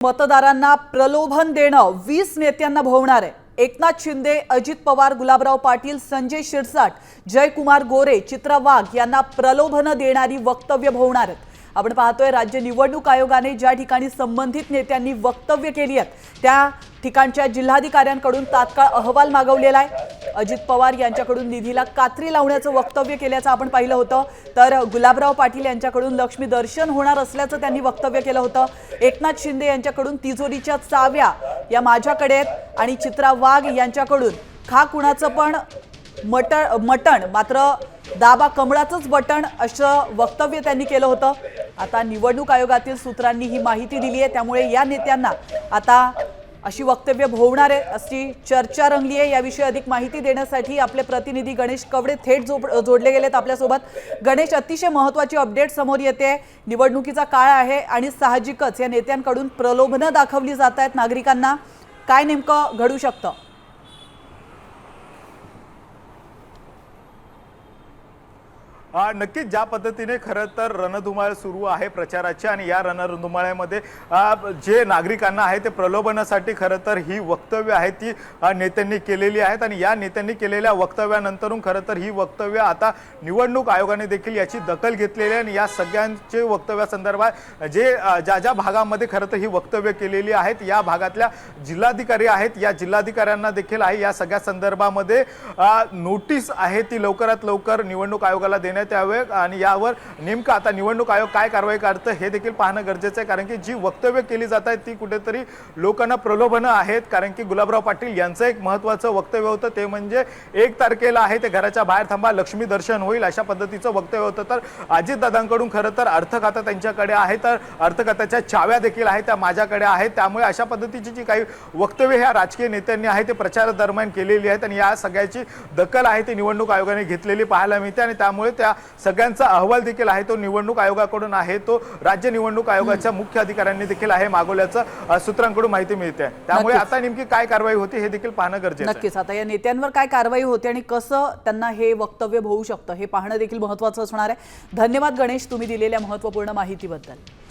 मतदारांना प्रलोभन देणं 20 नेत्यांना भोवणार आहे। एकनाथ शिंदे, अजित पवार, गुलाबराव पाटील, संजय शिरसाट, जयकुमार गोरे, चित्रा वाघ यांना प्रलोभन देणारी वक्तव्य भोवणार आहेत। आपण पाहतोय राज्य निवडणूक आयोगाने ज्या ठिकाणी संबंधित नेत्यांनी वक्तव्य केली आहेत त्या ठिकाणच्या जिल्हाधिकाऱ्यांकडून तात्काळ अहवाल मागवलेला आहे। अजित पवार यांच्याकडून निधीला कात्री लावण्याचं वक्तव्य केल्याचं आपण पाहिलं होतं, तर गुलाबराव पाटील यांच्याकडून लक्ष्मी दर्शन होणार असल्याचं त्यांनी वक्तव्य केलं होतं। एकनाथ शिंदे यांच्याकडून तिजोरीच्या चाव्या या माझ्याकडे आहेत आणि चित्रा वाघ यांच्याकडून खा कुणाचं पण मटण मात्र दाबा कमळाचंच बटण असं वक्तव्य त्यांनी केलं होतं। आता निवडणूक आयोगातील सूत्रांनी ही माहिती दिली आहे, त्यामुळे या नेत्यांना आता अशी वक्तव्य भोवणार आहे अशी चर्चा रंगली आहे। याविषयी अधिक माहिती देण्यासाठी आपले प्रतिनिधी गणेश कवडे थेट जोडले गेलेत आपल्यासोबत। गणेश, अतिशय महत्त्वाची अपडेट समोर येते। निवडणुकीचा काळ आहे आणि साहजिकच या नेत्यांकडून प्रलोभनं दाखवली जात आहेत नागरिकांना, काय नेमकं घडू शकतं? नक्कीच ज्या पद्धतीने खरं तर रणधुमाळ सुरू आहे प्रचाराची आणि या रणधुमाळ्यामध्ये जे नागरिकांना आहे ते प्रलोभनासाठी खरं तर ही वक्तव्य आहे ती नेत्यांनी केलेली आहेत आणि या नेत्यांनी केलेल्या वक्तव्यानंतरून खरं तर ही वक्तव्य आता निवडणूक आयोगाने देखील याची दखल घेतलेली आहे आणि या सगळ्यांचे वक्तव्यासंदर्भात जे ज्या भागामध्ये खरं तर ही वक्तव्य केलेली आहेत या भागातल्या जिल्हाधिकारी आहेत, या जिल्हाधिकाऱ्यांना देखील आहे या सगळ्या संदर्भामध्ये नोटीस आहे ती लवकरात लवकर निवडणूक आयोगाला देण्यात यावे आणि यावर नेमकं आता निवडणूक आयोग काय कारवाई करतं हे देखील पाहणं गरजेचं आहे, कारण की जी वक्तव्य केली जात आहेत ती कुठेतरी लोकांना प्रलोभनं आहेत। कारण की गुलाबराव पाटील यांचं एक महत्त्वाचं वक्तव्य होतं ते म्हणजे 1 तारखेला आहे ते घराच्या बाहेर थांबा, लक्ष्मी दर्शन होईल अशा पद्धतीचं वक्तव्य होतं। तर अजितदादांकडून खरं तर अर्थ खातं त्यांच्याकडे आहे, तर अर्थ खात्याच्या चाव्या देखील आहेत त्या माझ्याकडे आहेत, त्यामुळे अशा पद्धतीची जी काही वक्तव्य ह्या राजकीय नेत्यांनी आहे ते प्रचारादरम्यान केलेली आहेत आणि या सगळ्याची दखल आहे ती निवडणूक आयोगाने घेतलेली पाहायला मिळते आणि त्यामुळे त्या सगळ्यांचा अहवाल देखील आहे तो निवडणूक आयोगाकडून आहे तो राज्य निवडणूक आयोगाच्या मुख्य अधिकाऱ्यांनी देखील आहे मागवल्याचं सूत्रांकडून माहिती मिळते। त्यामुळे आता नेमकी काय कारवाई होते हे देखील पाहणं गरजेचं आहे। नक्कीच आता या नेत्यांवर काय कारवाई होते आणि कसं त्यांना हे वक्तव्य होऊ शकतं हे पाहणं देखील महत्त्वाचं असणार आहे। धन्यवाद गणेश, तुम्ही दिलेल्या महत्त्वपूर्ण माहितीबद्दल।